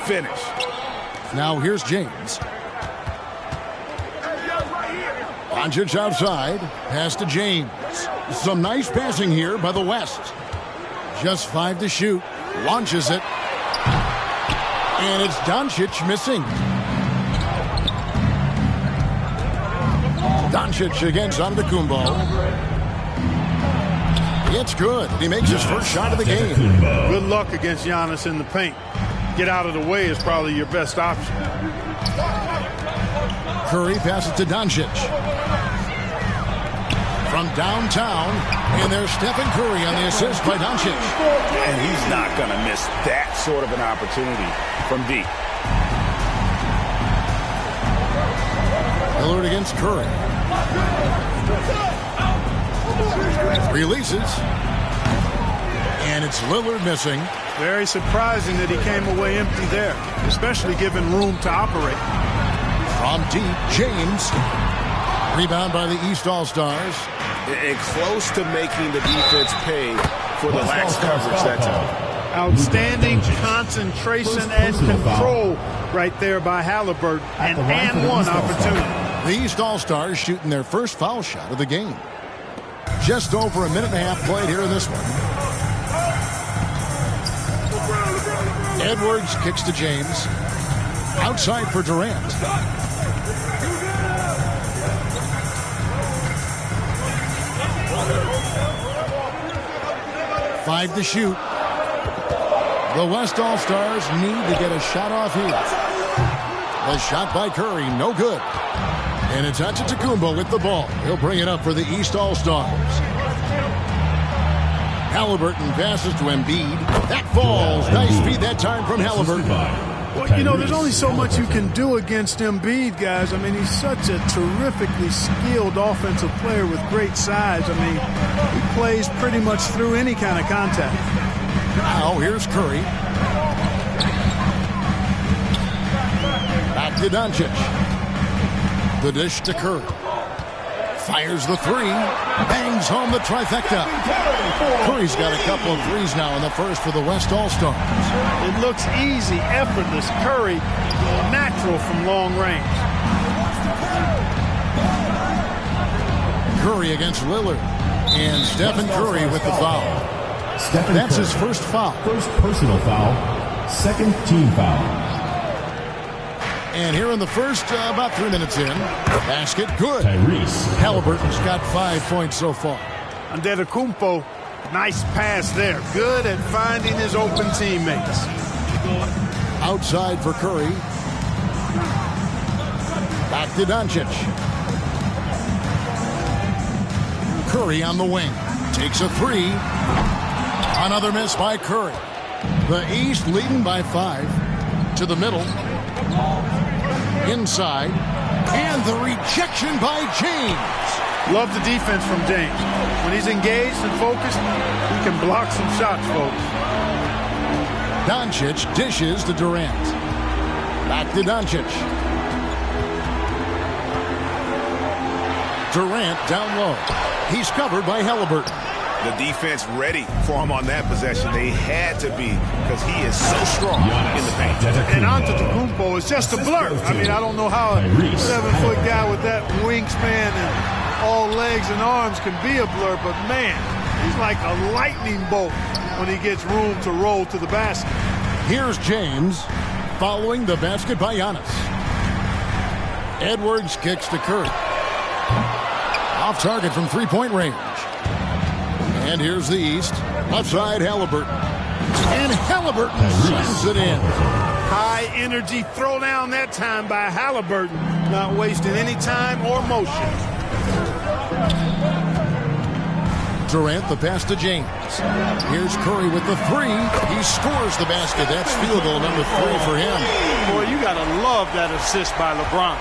finish. Now here's James. Doncic outside. Pass to James. Some nice passing here by the West. Just 5 to shoot. Launches it. And it's Doncic missing. Doncic against Antetokounmpo. It's good. He makes his first shot of the game. Good luck against Giannis in the paint. Get out of the way is probably your best option. Curry passes to Doncic. From downtown, and there's Stephen Curry on the assist by Doncic. And he's not going to miss that sort of an opportunity from deep. Lillard against Curry. Releases. And it's Lillard missing. Very surprising that he came away empty there, especially given room to operate. From deep, James. Rebound by the East All-Stars. And close to making the defense pay for the lax coverage that time. Outstanding concentration and control right there by Halliburton. And one opportunity. The East All-Stars shooting their first foul shot of the game. Just over a minute and a half played here in this one. Edwards kicks to James. Outside for Durant. Five to shoot. The West All-Stars need to get a shot off here. The shot by Curry, no good. And it's Antetokounmpo with the ball. He'll bring it up for the East All-Stars. Halliburton passes to Embiid. That falls. Nice feed that time from Halliburton. Well, you know, there's only so much you can do against Embiid, guys. I mean, he's such a terrifically skilled offensive player with great size. I mean, he plays pretty much through any kind of contact. Now, here's Curry. Back to Doncic. The dish to Curry. Fires the three. Bangs home the trifecta. Curry's got a couple of threes now in the first for the West All-Stars. It looks easy, effortless. Curry, natural from long range. Curry against Lillard. And Stephen Curry with the foul. That's his first foul. First personal foul. Second team foul. And here in the first, about 3 minutes in, basket good. Tyrese Halliburton's got 5 points so far. Antetokounmpo, nice pass there. Good at finding his open teammates. Outside for Curry. Back to Doncic. Curry on the wing. Takes a three. Another miss by Curry. The East leading by 5. To the middle. Inside. And the rejection by James. Love the defense from James. When he's engaged and focused, he can block some shots, folks. Doncic dishes to Durant. Back to Doncic. Durant down low. He's covered by Halliburton. The defense ready for him on that possession. They had to be because he is so strong in the paint. And Antetokounmpo is just a blur. I mean, I don't know how a 7-foot guy with that wingspan and all legs and arms can be a blur, but man, he's like a lightning bolt when he gets room to roll to the basket. Here's James following the basket by Giannis. Edwards kicks to Curry. Off target from three-point range. And here's the East. Left side, Halliburton. And Halliburton slams it in. High energy throwdown that time by Halliburton. Not wasting any time or motion. Durant, the pass to James. Here's Curry with the three. He scores the basket. That's field goal number 3 for him. Boy, you got to love that assist by LeBron.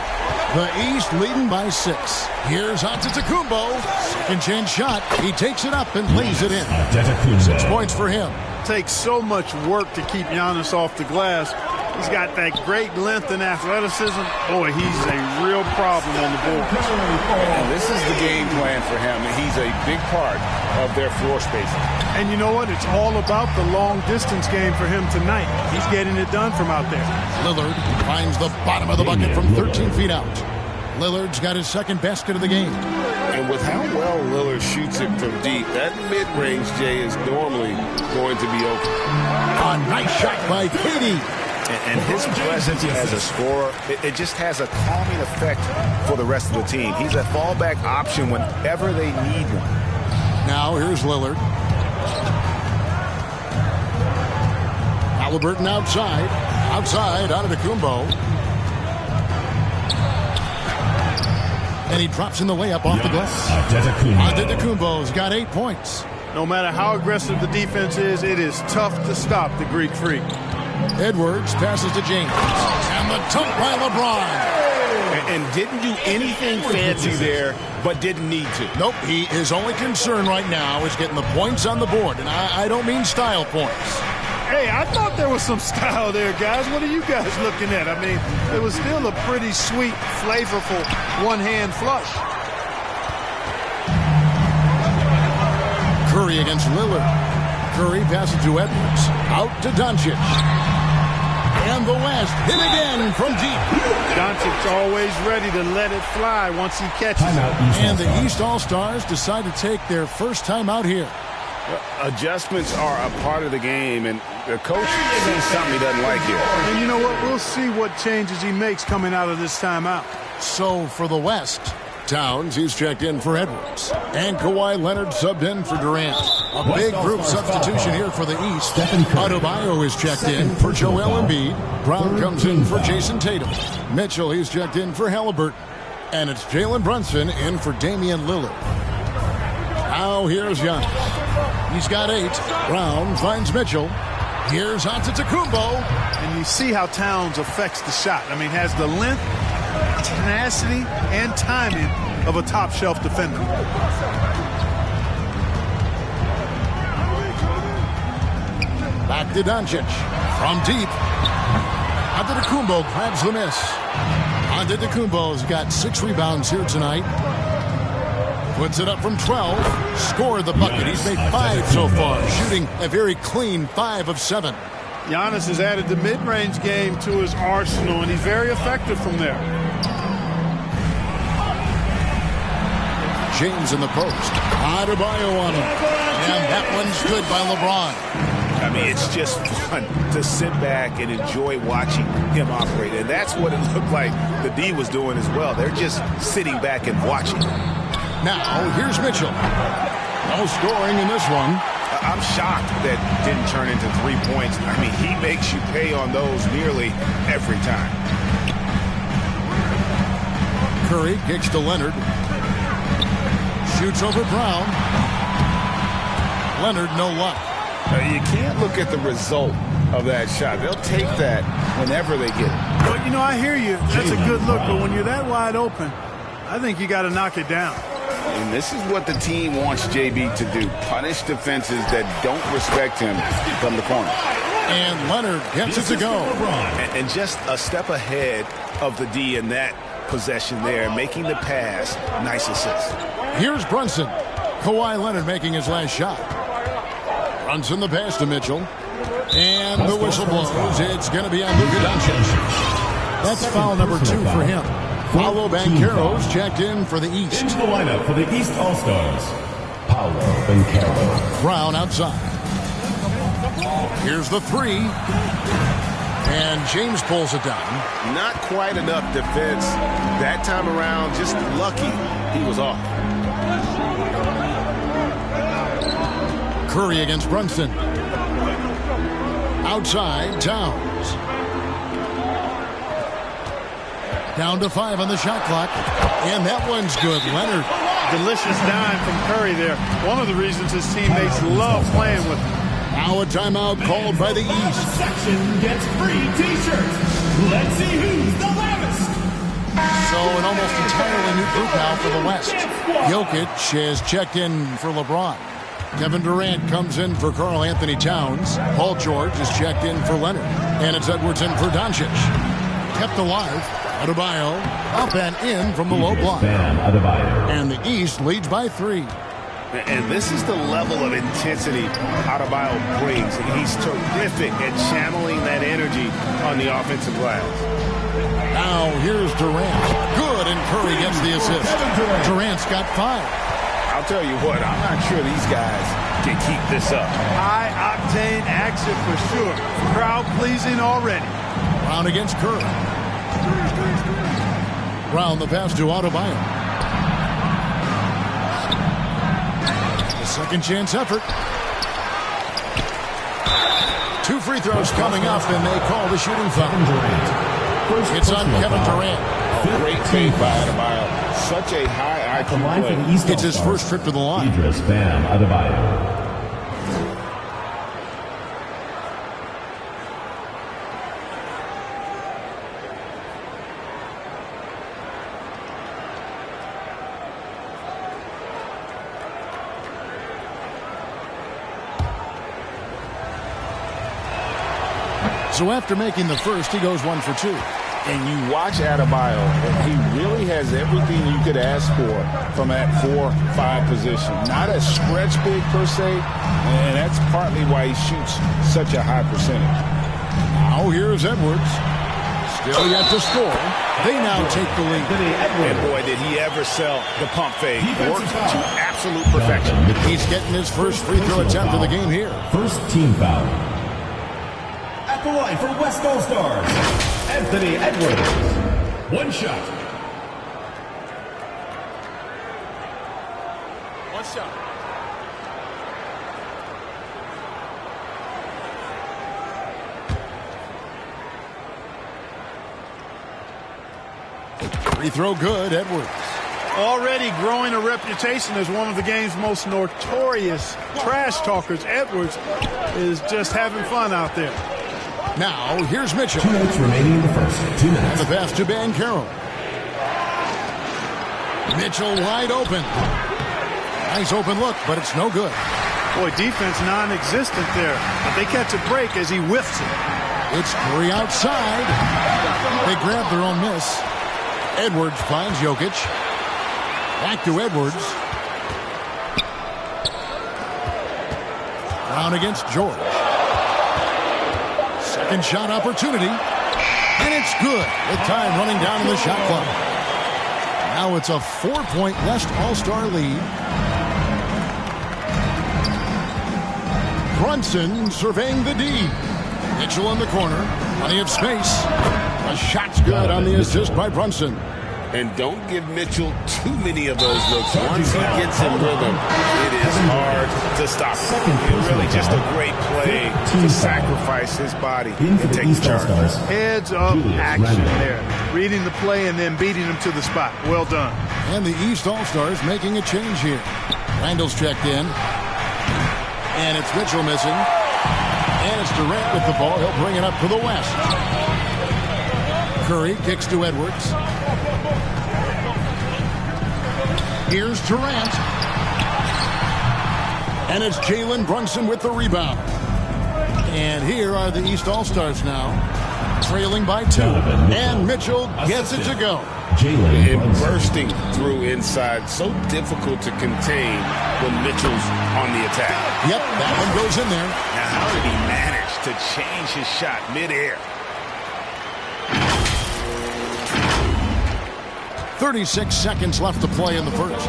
The East leading by 6. Here's Antetokounmpo. Second chance shot. He takes it up and lays it in. 6 points for him. Takes so much work to keep Giannis off the glass. He's got that great length and athleticism. Boy, he's a real problem on the board. And this is the game plan for him. He's a big part of their floor spacing. And you know what? It's all about the long distance game for him tonight. He's getting it done from out there. Lillard finds the bottom of the bucket from 13 feet out. Lillard's got his second basket of the game. And with how well Lillard shoots it from deep, that mid-range, Jay, is normally going to be open. A nice shot by Katie. And his presence as a scorer, it just has a calming effect for the rest of the team. He's a fallback option whenever they need one. Now here's Lillard. Halliburton outside. Outside, Antetokounmpo. And he drops in the layup off the glass. Antetokounmpo's got 8 points. No matter how aggressive the defense is, it is tough to stop the Greek Freak. Edwards passes to James. And the dunk by LeBron. And didn't do anything fancy there, but didn't need to. Nope, his only concern right now is getting the points on the board. And I don't mean style points. Hey, I thought there was some style there, guys. What are you guys looking at? I mean, it was still a pretty sweet, flavorful one-hand flush. Curry against Lillard. Curry passes to Edwards. Out to Doncic. And the West hit again from deep. Doncic's always ready to let it fly once he catches it. And the East All-Stars decide to take their first time out here. Adjustments are a part of the game, and the coach sees something he doesn't like here. And you know what? We'll see what changes he makes coming out of this timeout. So for the West, Towns, he's checked in for Edwards. And Kawhi Leonard subbed in for Durant. A big group substitution here for the East. Adebayo is checked in for Joel Embiid. Brown comes in for Jason Tatum. Mitchell, he's checked in for Halliburton. And it's Jalen Brunson in for Damian Lillard. Now here's Giannis. He's got 8. Brown finds Mitchell. Here's Antetokounmpo. And you see how Towns affects the shot. I mean, has the length, tenacity, and timing of a top-shelf defender. Back to Doncic. From deep. Antetokounmpo grabs the miss. Antetokounmpo's got 6 rebounds here tonight. Puts it up from 12. Scored the bucket. He's made 5 so far. Shooting a very clean 5 of 7. Giannis has added the mid-range game to his arsenal, and he's very effective from there. James in the post. Adebayo on him. And that one's good by LeBron. I mean, it's just fun to sit back and enjoy watching him operate. And that's what it looked like the D was doing as well. They're just sitting back and watching. Now, here's Mitchell. No scoring in this one. I'm shocked that didn't turn into 3 points. I mean, he makes you pay on those nearly every time. Curry kicks to Leonard. Shoots over Brown. Leonard, no luck. You can't look at the result of that shot. They'll take that whenever they get it. But, you know, I hear you. That's a good look. But when you're that wide open, I think you got to knock it down. And this is what the team wants JB to do. Punish defenses that don't respect him from the corner. And Leonard gets it to go. And just a step ahead of the D in that possession there, making the pass. Nice assist. Here's Brunson. Kawhi Leonard making his last shot. Brunson the pass to Mitchell. And the whistle blows. It's going to be on Luka Doncic. That's foul number 2 for him. Paolo Banchero's checked in for the East. Into the lineup for the East All-Stars, Paolo Banchero. Brown outside. Here's the 3. And James pulls it down. Not quite enough defense that time around. Just lucky he was off. Curry against Brunson. Outside, Towns. Down to 5 on the shot clock. And that one's good. Leonard. Delicious dime from Curry there. One of the reasons his teammates love playing with him. Now a timeout called by the East. Section gets free T-shirts. Let's see who's the loudest. So an almost entirely new group now for the West. Jokic has checked in for LeBron. Kevin Durant comes in for Karl Anthony Towns. Paul George is checked in for Leonard. And it's Edwards in for Doncic. Kept alive. Adebayo up and in from the low block. And the East leads by 3. And this is the level of intensity Adebayo brings. He's terrific at channeling that energy on the offensive glass. Now here's Durant. Good, and Curry gets the assist. Durant's got 5. I'll tell you what, I'm not sure these guys can keep this up. High-octane action for sure. Crowd-pleasing already. Brown against Curry. Brown the pass to Adebayo. The second chance effort. 2 free throws coming up, and they call the shooting foul. It's on Kevin Durant. Great fade by Adebayo. Such a high IQ play. It's his first trip to the line. Bam Adebayo. So after making the first, he goes 1 for 2. And you watch Adebayo, he really has everything you could ask for from that 4-5 position. Not a stretch big per se, and that's partly why he shoots such a high percentage. Now here's Edwards. Still yet to score. They now take the lead. And boy, did he ever sell the pump fake. Worked to absolute perfection. He's getting his first free throw attempt of the game here. First team foul. At the line for West All-Stars, Anthony Edwards. 1 shot. One shot. Free throw good, Edwards. Already growing a reputation as one of the game's most notorious trash talkers, Edwards is just having fun out there. Now, here's Mitchell. 2 minutes remaining in the first. 2 minutes. The pass to Banchero. Mitchell wide open. Nice open look, but it's no good. Boy, defense non-existent there. But they catch a break as he whiffs it. It's Curry outside. They grab their own miss. Edwards finds Jokic. Back to Edwards. Brown against George. Second shot opportunity. And it's good. With time running down in the shot clock. Now it's a 4-point West All-Star lead. Brunson surveying the D. Mitchell in the corner. Plenty of space. A shot's good on the assist by Brunson. And don't give Mitchell too many of those looks. Once he gets in rhythm, it is hard to stop him. It's really just a great play to sacrifice his body and take the charge. Heads up action there. Reading the play and then beating him to the spot. Well done. And the East All-Stars making a change here. Randall's checked in. And it's Mitchell missing. And it's Durant with the ball. He'll bring it up to the West. Curry kicks to Edwards. Here's Durant. And it's Jalen Brunson with the rebound. And here are the East All-Stars now. Trailing by 2. And Mitchell gets it to go. And bursting through inside. So difficult to contain when Mitchell's on the attack. Yep, that one goes in there. Now, how did he manage to change his shot midair? 36 seconds left to play in the first.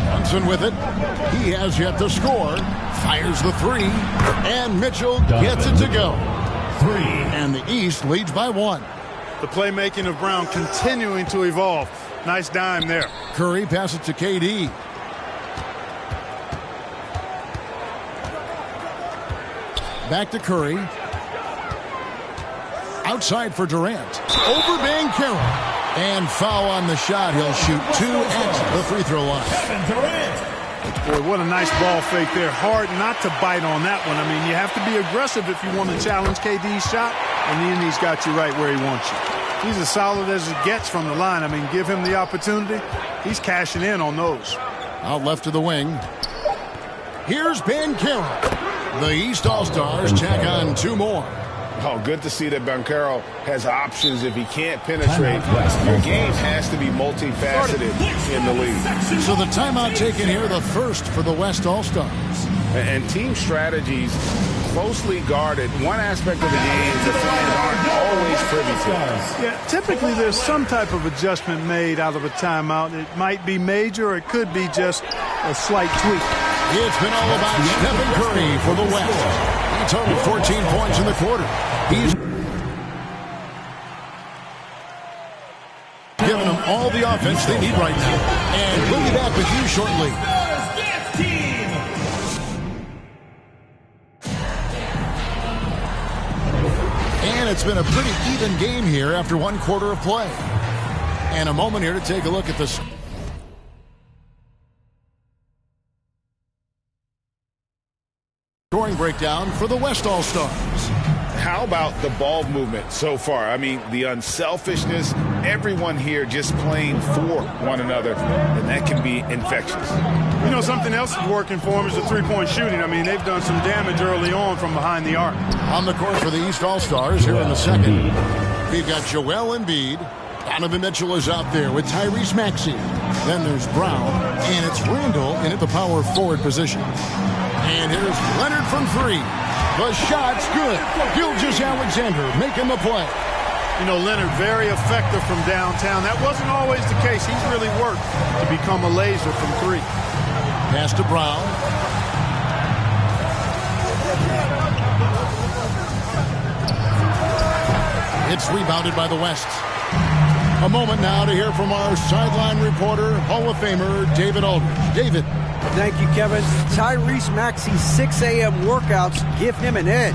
Brunson with it. He has yet to score. Fires the 3. And Mitchell gets it to go. 3. And the East leads by 1. The playmaking of Brown continuing to evolve. Nice dime there. Curry passes to KD. Back to Curry. Outside for Durant. Over Banchero. And foul on the shot. He'll shoot 2 at the free throw line. Boy, what a nice ball fake there. Hard not to bite on that one. I mean, you have to be aggressive if you want to challenge KD's shot. And then he's got you right where he wants you. He's as solid as it gets from the line. I mean, give him the opportunity. He's cashing in on those. Out left to the wing. Here's Bancaro. The East All-Stars tack on 2 more. Oh, good to see that Bancaro has options if he can't penetrate. Your game has to be multifaceted in the league. So the timeout taken here, the first for the West All-Stars. And team strategies closely guarded. One aspect of the game the fans aren't always privy to. Yeah, typically there's some type of adjustment made out of a timeout. It might be major, or it could be just a slight tweak. It's been all about Stephen Curry for the West. He totaled 14 points in the quarter. He's giving them all the offense they need right now. And we'll be back with you shortly. And it's been a pretty even game here after 1 quarter of play. And a moment here to take a look at the scoring breakdown for the West All-Stars. How about the ball movement so far? I mean, the unselfishness, everyone here just playing for one another, and that can be infectious. You know, something else is working for them is the three-point shooting. I mean, they've done some damage early on from behind the arc. On the court for the East All-Stars here in the second. We've got Joel Embiid. Donovan Mitchell is out there with Tyrese Maxey. Then there's Brown, and it's Randall in at the power forward position. And here's Leonard from 3. The shot's good. Gilgeous-Alexander making the play. You know, Leonard very effective from downtown. That wasn't always the case. He's really worked to become a laser from 3. Pass to Brown. It's rebounded by the West. A moment now to hear from our sideline reporter, Hall of Famer David Aldridge. David. Thank you, Kevin. Tyrese Maxey's 6 a.m. workouts give him an edge.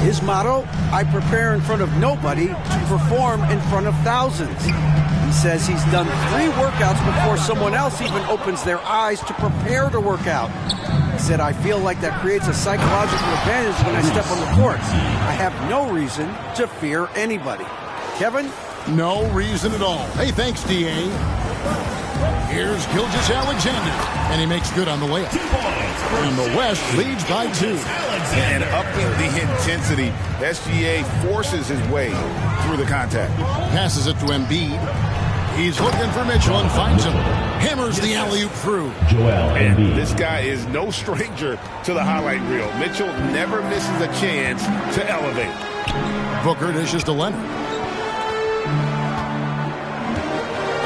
His motto, I prepare in front of nobody to perform in front of thousands. He says he's done 3 workouts before someone else even opens their eyes to prepare to work out. He said, I feel like that creates a psychological advantage when I step on the court. I have no reason to fear anybody. Kevin? No reason at all. Hey, thanks, D.A. Here's Gilgeous-Alexander, and he makes good on the layup. And the West leads by 2. And upping the intensity, SGA forces his way through the contact. Passes it to Embiid. He's looking for Mitchell and finds him. Hammers the alley-oop through. And this guy is no stranger to the highlight reel. Mitchell never misses a chance to elevate. Booker dishes to Leonard.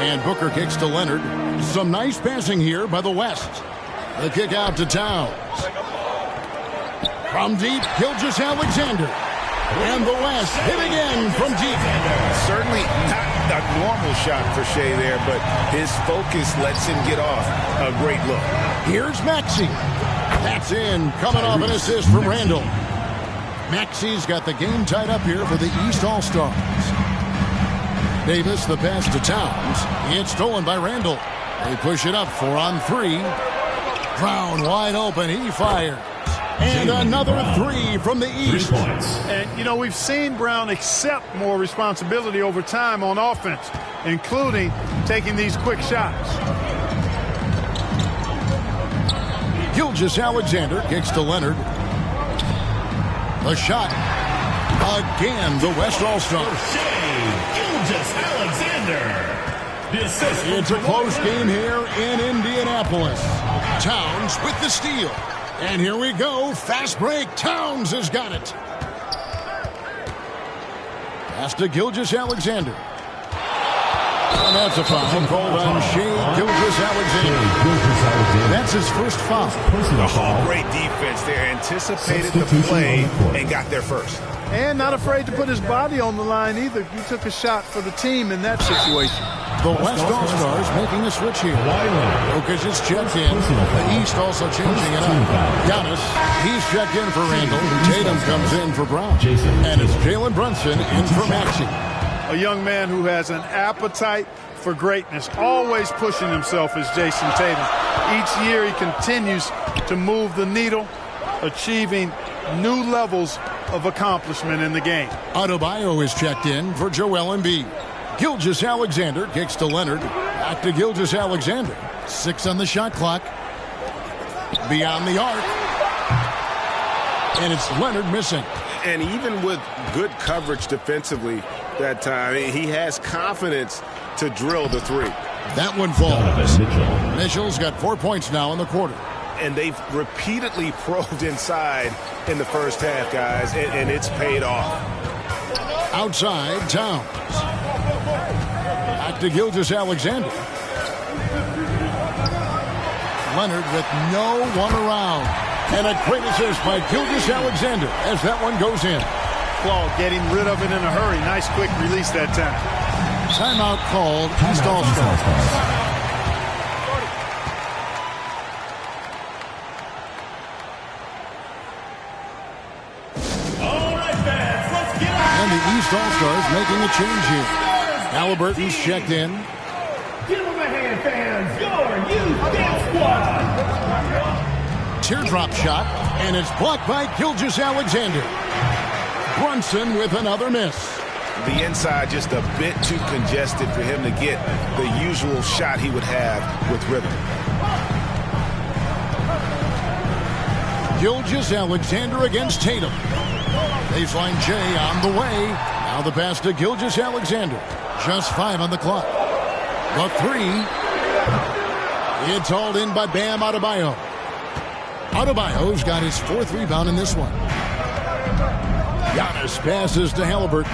And Booker kicks to Leonard. Some nice passing here by the West. The kick out to Towns. From deep, Gilgeous-Alexander. And the West hit again from deep. Certainly not a normal shot for Shea there, but his focus lets him get off a great look. Here's Maxey. That's in, coming off an assist from Randall. Maxey's got the game tied up here for the East All-Stars. Davis, the pass to Towns. It's stolen by Randall. They push it up 4 on 3. Brown wide open. He fires. And another 3 from the East. 3 points. And, you know, we've seen Brown accept more responsibility over time on offense, including taking these quick shots. Gilgeous-Alexander kicks to Leonard. The shot. Again, the West All-Stars. Gilgeous-Alexander. It's a close game here in Indianapolis. Towns with the steal. And here we go. Fast break. Towns has got it. Pass to Gilgeous-Alexander. And that's a foul called on Shea Gilgeous-Alexander. That's his first foul. Oh, great defense there. Anticipated the play and got there first. And not afraid to put his body on the line either. He took a shot for the team in that situation. The West All-Stars making a switch here. Jokic is checked in. The East also changing it up. Giannis, he's checked in for Randall. Tatum comes in for Brown. And it's Jalen Brunson in for Maxey. A young man who has an appetite for greatness, always pushing himself, is Jason Tatum. Each year he continues to move the needle, achieving new levels of accomplishment in the game. Adebayo is checked in for Joel Embiid. Gilgeous-Alexander kicks to Leonard. Back to Gilgeous-Alexander. 6 on the shot clock. Beyond the arc. And it's Leonard missing. And even with good coverage defensively that time, he has confidence to drill the three. That one falls. Mitchell's got 4 points now in the quarter. And they've repeatedly probed inside in the first half, guys, and it's paid off. Outside, Towns. Back to Gilgeous-Alexander. Leonard with no one around. And a great assist by Gilgeous-Alexander as that one goes in. Claude getting rid of it in a hurry. Nice quick release that time. Timeout called. East All-Stars. And the East All-Stars making a change here. Halliburton's checked in. Give them a hand, fans. Your youth dance squad. Teardrop shot, and it's blocked by Gilgeous-Alexander. Brunson with another miss. The inside just a bit too congested for him to get the usual shot he would have with rhythm. Gilgeous-Alexander against Tatum. Baseline J on the way. Now the pass to Gilgeous-Alexander. Just 5 on the clock. The three. It's hauled in by Bam Adebayo. Adebayo's got his 4th rebound in this one. Giannis passes to Halliburton.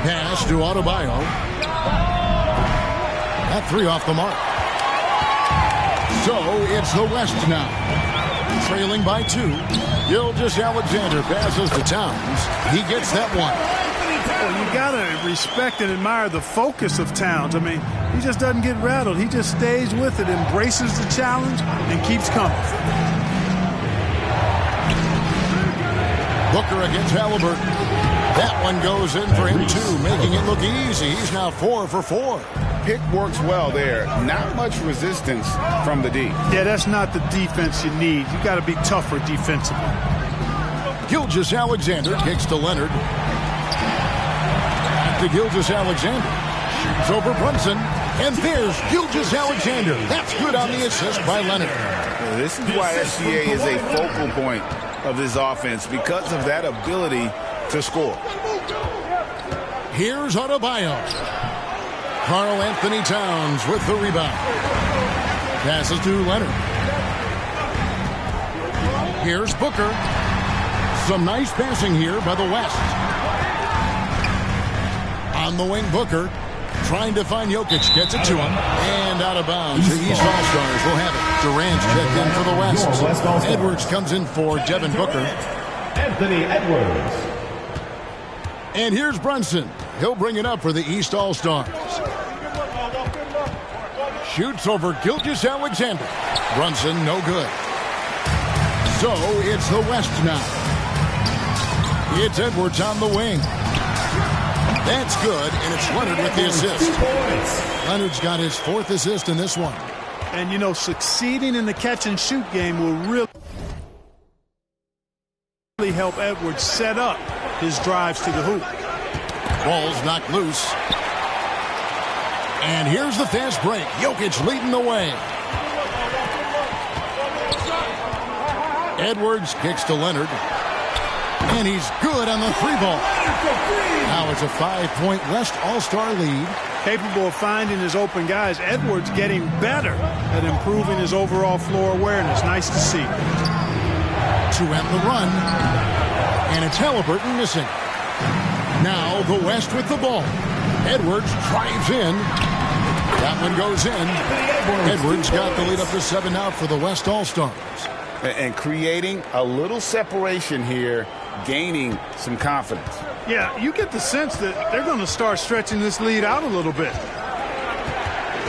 Pass to Adebayo. That 3 off the mark. So it's the West now. Trailing by 2. Gilgeous-Alexander passes to Towns. He gets that one. Well, you got to respect and admire the focus of Towns. I mean, he just doesn't get rattled. He just stays with it, embraces the challenge, and keeps coming. Booker against Halliburton. That one goes in for him, too, making it look easy. He's now 4 for 4. Pick works well there. Not much resistance from the D. Yeah, that's not the defense you need. You got to be tougher defensively. Gilgeous-Alexander kicks to Leonard. Back to Gilgeous-Alexander. Shoots over Brunson. And there's Gilgeous-Alexander. That's good on the assist by Leonard. This is why SGA is a focal point of this offense, because of that ability to score. Here's Adebayo. Karl Anthony Towns with the rebound. Passes to Leonard. Here's Booker. Some nice passing here by the West. On the wing, Booker trying to find Jokic. Gets it to him. And out of bounds. The East All-Stars will have it. Durant's checked in for the West. Edwards comes in for Devin Booker. Anthony Edwards. And here's Brunson. He'll bring it up for the East All-Stars. Shoots over Gilgeous-Alexander. Brunson, no good. So it's the West now. It's Edwards on the wing. That's good, and it's Leonard with the assist. Leonard's got his 4th assist in this one. And, you know, succeeding in the catch-and-shoot game will really help Edwards set up his drives to the hoop. Ball's knocked loose. And here's the fast break. Jokic leading the way. Edwards kicks to Leonard. And he's good on the 3-ball. Now it's a 5-point West All-Star lead. Capable of finding his open guys. Edwards getting better at improving his overall floor awareness. Nice to see. To end the run. And it's Halliburton missing. Now the West with the ball. Edwards drives in. That one goes in. Edwards got the lead up to 7 out for the West All-Stars. And creating a little separation here, gaining some confidence. Yeah, you get the sense that they're going to start stretching this lead out a little bit.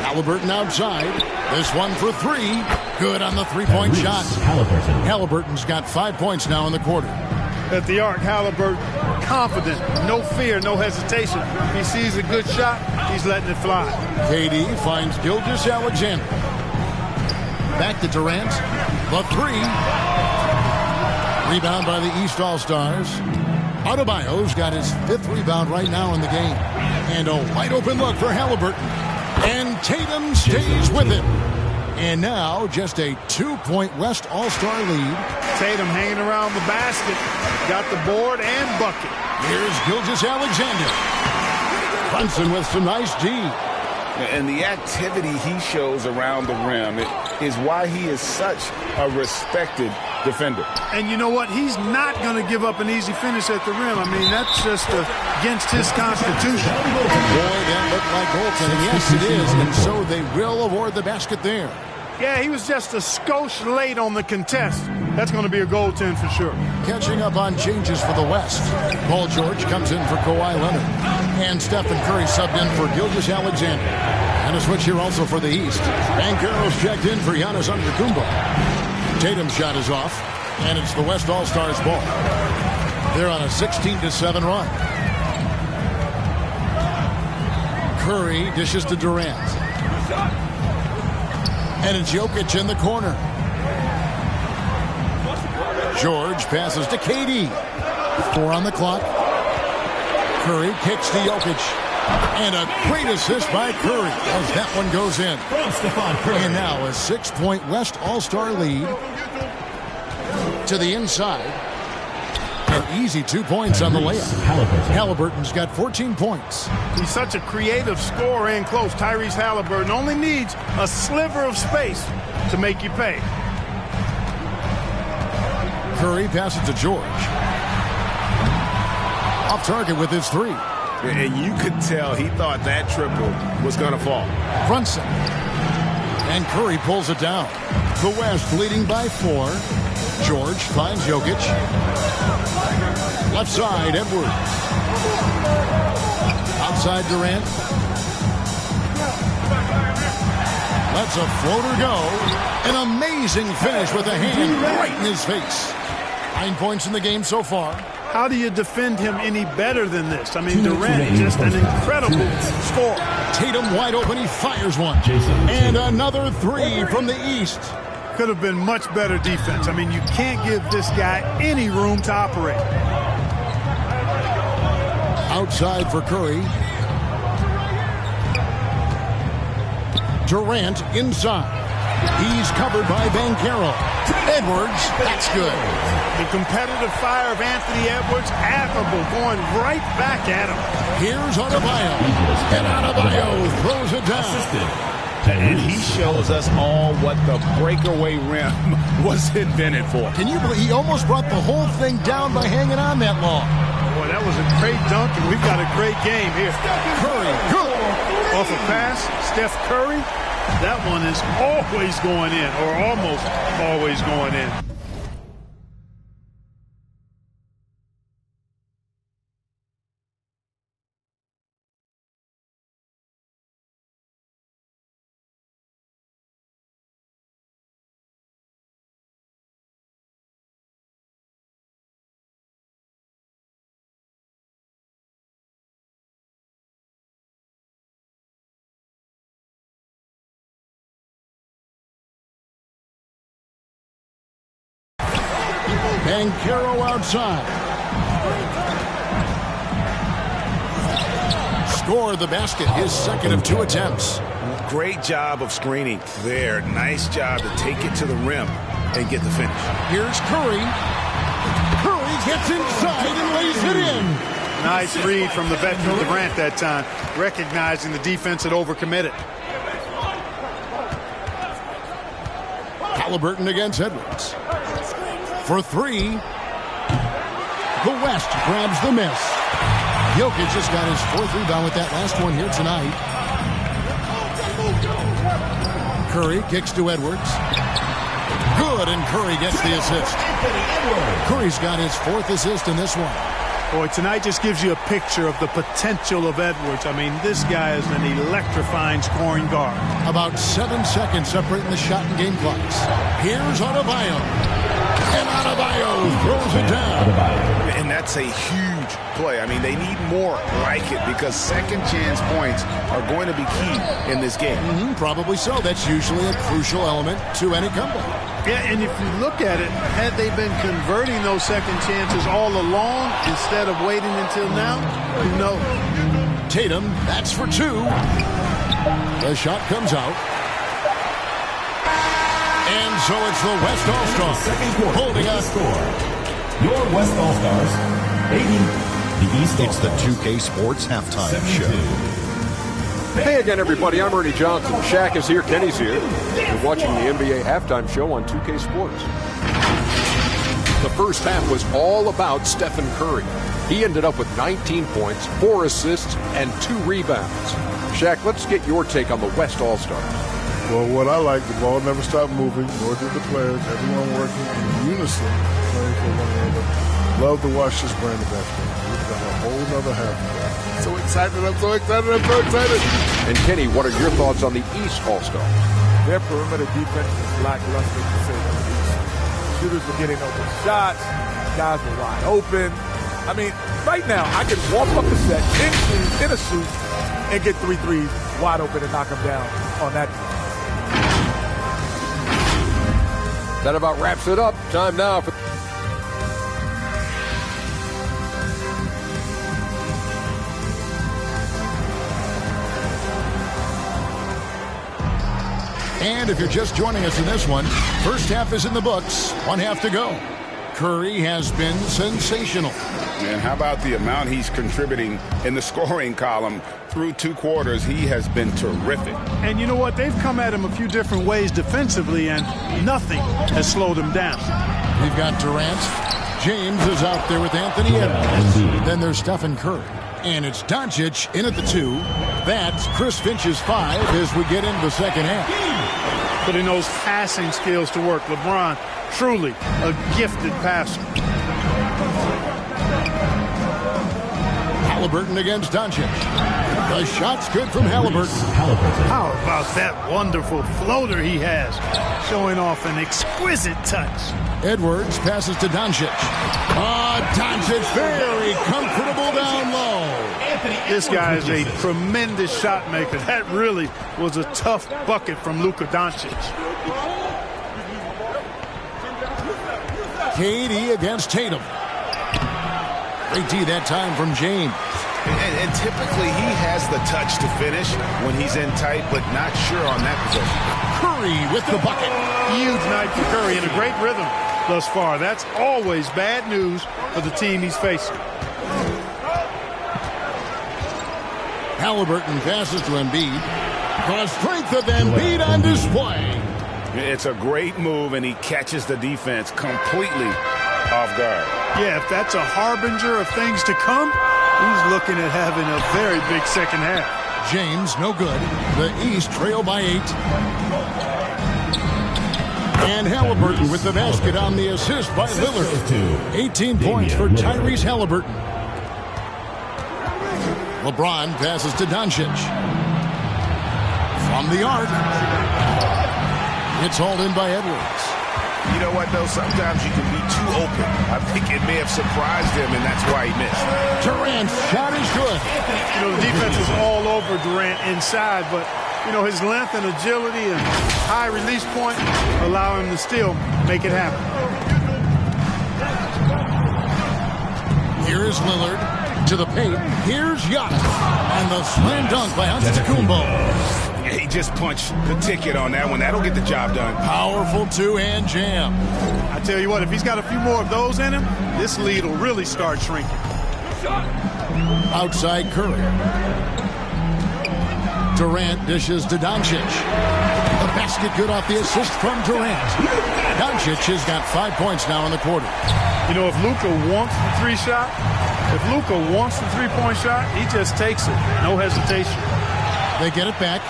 Halliburton outside. This one for 3. Good on the 3-point shot. Halliburton's got 5 points now in the quarter. At the arc, Halliburton confident, no fear, no hesitation. He sees a good shot, he's letting it fly. KD finds Gilgeous-Alexander. Back to Durant. The three. Rebound by the East All-Stars. Adebayo's got his 5th rebound right now in the game. And a wide open look for Halliburton. And Tatum stays with him. And now just a 2-point West All-Star lead. Tatum hanging around the basket. Got the board and bucket. Here's Gilgeous-Alexander. Brunson with some nice D. And the activity he shows around the rim is why he is such a respected defender. And you know what? He's not going to give up an easy finish at the rim. I mean, that's just against his constitution. Boy, that looked like goaltending. Yes, it is. And so they will award the basket there. Yeah, he was just a skosh late on the contest. That's going to be a goaltend for sure. Catching up on changes for the West. Paul George comes in for Kawhi Leonard. And Stephen Curry subbed in for Gilgeous-Alexander. And a switch here also for the East. Banchero's checked in for Giannis Antetokounmpo. Tatum's shot is off. And it's the West All-Stars ball. They're on a 16-7 run. Curry dishes to Durant. And it's Jokic in the corner. George passes to KD. 4 on the clock. Curry kicks to Jokic. And a great assist by Curry as that one goes in. And now a 6-point West All-Star lead. To the inside. An easy 2 points on the layup. Halliburton's got 14 points. He's such a creative scorer in close. Tyrese Halliburton only needs a sliver of space to make you pay. Curry passes to George. Off target with his 3. And you could tell he thought that triple was going to fall. Brunson. And Curry pulls it down. The West leading by 4. George finds Jokic. Left side, Edwards. Outside Durant. Lets a floater go. An amazing finish with a hand right in his face. 9 points in the game so far. How do you defend him any better than this? I mean, Durant, just an incredible scorer. Tatum wide open, he fires one. And another 3 from the East. Could have been much better defense. I mean, you can't give this guy any room to operate. Outside for Curry. Durant inside. He's covered by Banchero. Edwards, that's good. The competitive fire of Anthony Edwards, affable, going right back at him. Here's Adebayo. And Adebayo throws it down. And he shows us all what the breakaway rim was invented for. Can you believe he almost brought the whole thing down by hanging on that long? Boy, that was a great dunk, and we've got a great game here. Curry, good. Off a pass, Steph Curry. That one is always going in, or almost always going in. Banchero outside. Scored the basket, his second of 2 attempts. Great job of screening there. Nice job to take it to the rim and get the finish. Here's Curry. Curry gets inside and lays it in. Nice read from the veteran Durant that time, recognizing the defense had overcommitted. Halliburton against Edwards. For 3. The West grabs the miss. Jokic just got his 4th rebound with that last one here tonight. Curry kicks to Edwards. Good, and Curry gets the assist. Curry's got his 4th assist in this one. Boy, tonight just gives you a picture of the potential of Edwards. I mean, this guy is an electrifying scoring guard. About 7 seconds separating the shot and game clocks. Here's Adebayo. And Adebayo throws it down. And that's a huge play. I mean, they need more like it because second chance points are going to be key in this game. Probably so. That's usually a crucial element to any comeback. Yeah, and if you look at it, had they been converting those second chances all along instead of waiting until now, who knows? Tatum, that's for two. The shot comes out. And so it's the West All-Stars Second quarter holding up. score. Your West All-Stars, 80. The East It's the All-Stars, 2K Sports Halftime 72. Show. Hey again, everybody. I'm Ernie Johnson. Shaq is here. Kenny's here. You're watching the NBA Halftime Show on 2K Sports. The first half was all about Stephen Curry. He ended up with 19 points, 4 assists, and 2 rebounds. Shaq, let's get your take on the West All-Stars. Well, what I like, the ball never stopped moving, nor did the players. Everyone working in unison, playing for one another. Love to watch this brand of basketball. We've got a whole nother half of that. So excited, I'm so excited, I'm so excited. And Kenny, what are your thoughts on the East All-Stars? Their perimeter defense was lackluster, to say the least. Shooters were getting open shots. Guys were wide open. I mean, right now, I could walk up the set in a suit and get 3 threes wide open and knock them down on that. That about wraps it up. Time now for... And if you're just joining us in this one, first half is in the books. One half to go. Curry has been sensational. And how about the amount he's contributing in the scoring column through 2 quarters? He has been terrific. And you know what? They've come at him a few different ways defensively, and nothing has slowed him down. We've got Durant. James is out there with Anthony Edwards. Then there's Stephen Curry. And it's Doncic in at the 2. That's Chris Finch's 5 as we get into the second half. Putting those passing skills to work. LeBron, truly a gifted passer. Halliburton against Doncic. The shot's good from Halliburton. How about that wonderful floater he has, showing off an exquisite touch. Edwards passes to Doncic. Doncic very comfortable down low. This guy is a tremendous shot maker. That really was a tough bucket from Luka Doncic. KD against Tatum. Great D that time from James. And typically he has the touch to finish when he's in tight, but not sure on that possession. Curry with the bucket. Huge night for Curry and a great rhythm thus far. That's always bad news for the team he's facing. Halliburton passes to Embiid. The strength of Embiid on display. It's a great move, and he catches the defense completely off guard. Yeah, if that's a harbinger of things to come, he's looking at having a very big second half. James, no good. The East trail by 8. And Halliburton with the basket on the assist by Lillard. 18 points for Tyrese Halliburton. LeBron passes to Doncic. From the arc. It's hauled in by Edwards. You know what, though? Sometimes you can be too open. I think it may have surprised him, and that's why he missed. Durant's shot is good. You know, the defense was all over Durant inside, but, you know, his length and agility and high release point allow him to still make it happen. Here is Lillard to the paint. Here's Giannis. And the slam dunk by Antetokounmpo. He just punched the ticket on that one. That'll get the job done. Powerful two-hand jam. I tell you what, if he's got a few more of those in him, this lead will really start shrinking. Outside Curry. Durant dishes to Doncic. The basket good off the assist from Durant. Doncic has got 5 points now in the quarter. You know, if Luka wants the 3-shot, if Luka wants the 3-point shot, he just takes it. No hesitation. They get it back.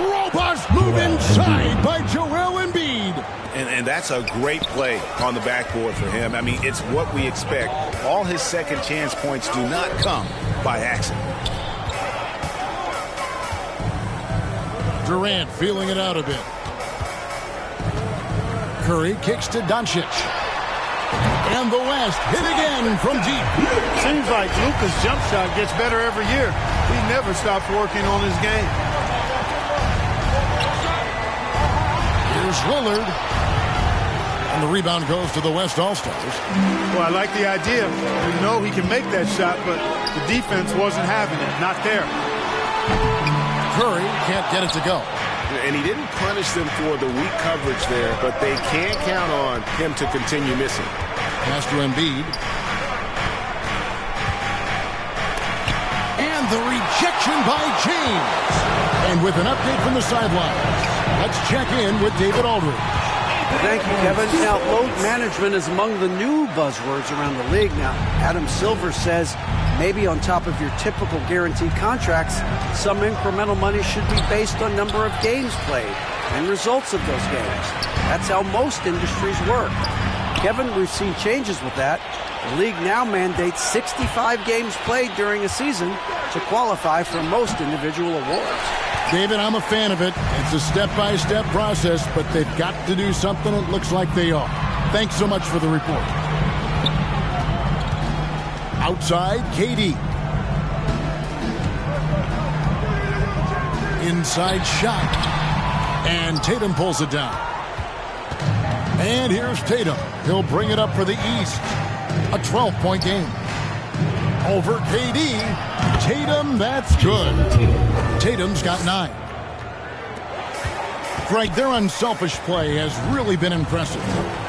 Robust move inside by Joel Embiid. And that's a great play on the backboard for him. I mean, it's what we expect. All his second chance points do not come by accident. Durant feeling it out a bit. Curry kicks to Doncic. And the West hit again from deep. Seems like Luka's jump shot gets better every year. He never stops working on his game. Here's Lillard. And the rebound goes to the West All-Stars. Well, I like the idea. We know he can make that shot, but the defense wasn't having it. Not there. Curry can't get it to go. And he didn't punish them for the weak coverage there, but they can't count on him to continue missing. Pass to Embiid. And the rejection by James. And with an update from the sidelines, let's check in with David Aldridge. Thank you, Kevin. Now, load management is among the new buzzwords around the league. Now, Adam Silver says maybe on top of your typical guaranteed contracts, some incremental money should be based on number of games played and results of those games. That's how most industries work. Kevin, we've seen changes with that. The league now mandates 65 games played during a season to qualify for most individual awards. David, I'm a fan of it. It's a step-by-step process, but they've got to do something. It looks like they are. Thanks so much for the report. Outside, KD. Inside shot. And Tatum pulls it down. And here's Tatum. He'll bring it up for the East. A 12-point game. Over KD. Tatum, that's good. Tatum's got 9. Greg, their unselfish play has really been impressive.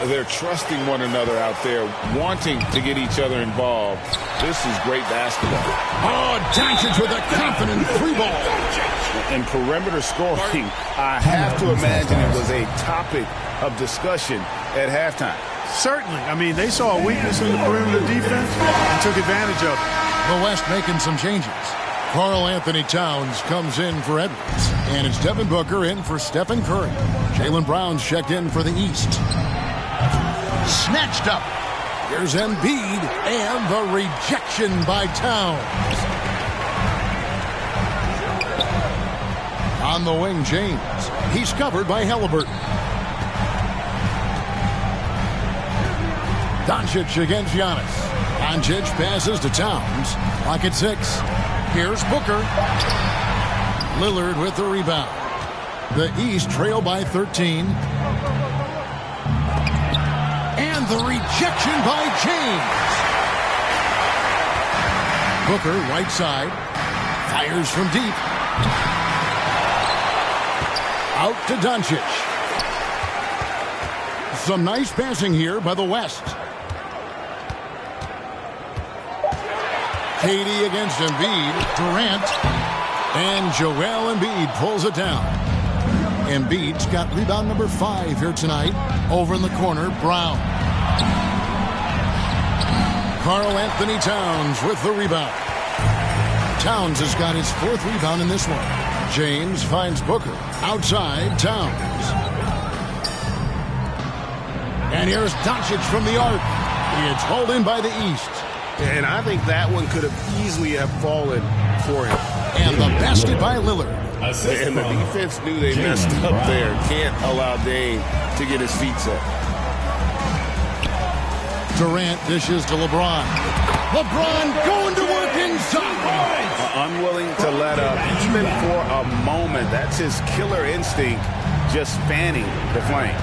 They're trusting one another out there, wanting to get each other involved. This is great basketball. Oh, Doncic with a confident 3-ball. And perimeter scoring, I have to imagine it was a topic of discussion at halftime. Certainly. I mean, they saw a weakness in the perimeter defense and took advantage of it. The West making some changes. Karl Anthony Towns comes in for Edwards. And it's Devin Booker in for Stephen Curry. Jaylen Brown's checked in for the East. Snatched up. Here's Embiid and the rejection by Towns. On the wing, James. He's covered by Halliburton. Doncic against Giannis. Doncic passes to Towns. Clock at 6. Here's Booker. Lillard with the rebound. The East trail by 13. And the rejection by James. Booker, right side. Fires from deep. Out to Doncic. Some nice passing here by the West. KD against Embiid. Durant. And Joel Embiid pulls it down. Embiid's got rebound number 5 here tonight. Over in the corner, Brown. Karl Anthony Towns with the rebound. Towns has got his 4th rebound in this one. James finds Booker. Outside, Towns. And here's Doncic from the arc. It's hauled in by the East. And I think that one could have easily have fallen for him. And the basket by Lillard. And the defense knew they messed up there. Can't allow Dame to get his feet set. Durant dishes to LeBron. LeBron going to work inside. Unwilling to let up, even for a moment. That's his killer instinct, just fanning the flame.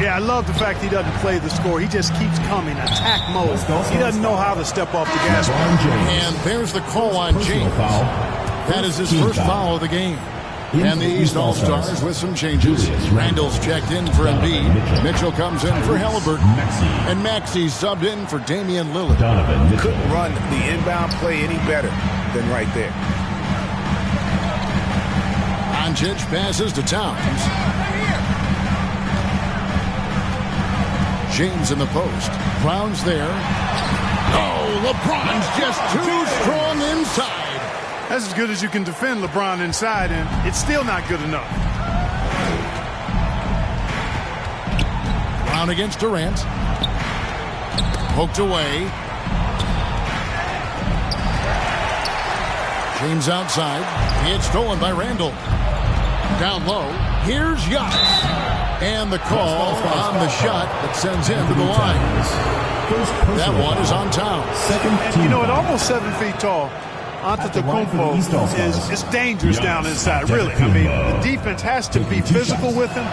Yeah, I love the fact he doesn't play the score. He just keeps coming, attack mode. He doesn't know how to step off the gas. And there's the call on James. That is his first foul of the game. And the East All-Stars with some changes. Randall's checked in for Embiid. Mitchell comes in for Halliburton. And Maxey's subbed in for Damian Lillard. Couldn't run the inbound play any better than right there. Doncic passes to Towns. James in the post. Brown's there. Oh, LeBron's just too strong inside. That's as good as you can defend LeBron inside, and it's still not good enough. Brown against Durant. Poked away. James outside. It's stolen by Randall. Down low. Here's Giannis. And the call on the shot that sends him to the line. That one is on Towns. And, you know, at almost 7 feet tall, Antetokounmpo is dangerous down inside, really. I mean, the defense has to be physical with him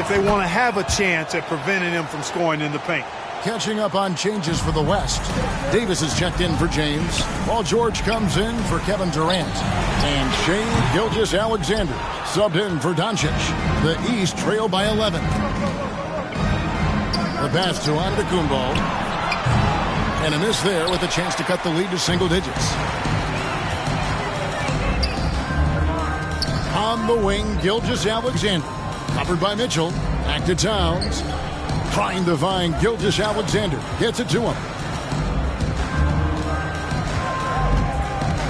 if they want to have a chance at preventing him from scoring in the paint. Catching up on changes for the West. Davis is checked in for James, while George comes in for Kevin Durant. And Shai Gilgeous-Alexander subbed in for Doncic. The East trail by 11. The pass to Antetokounmpo. And a miss there with a chance to cut the lead to single digits. On the wing, Gilgeous-Alexander. Covered by Mitchell. Back to Towns. Trying to find Gilgeous-Alexander. Gets it to him.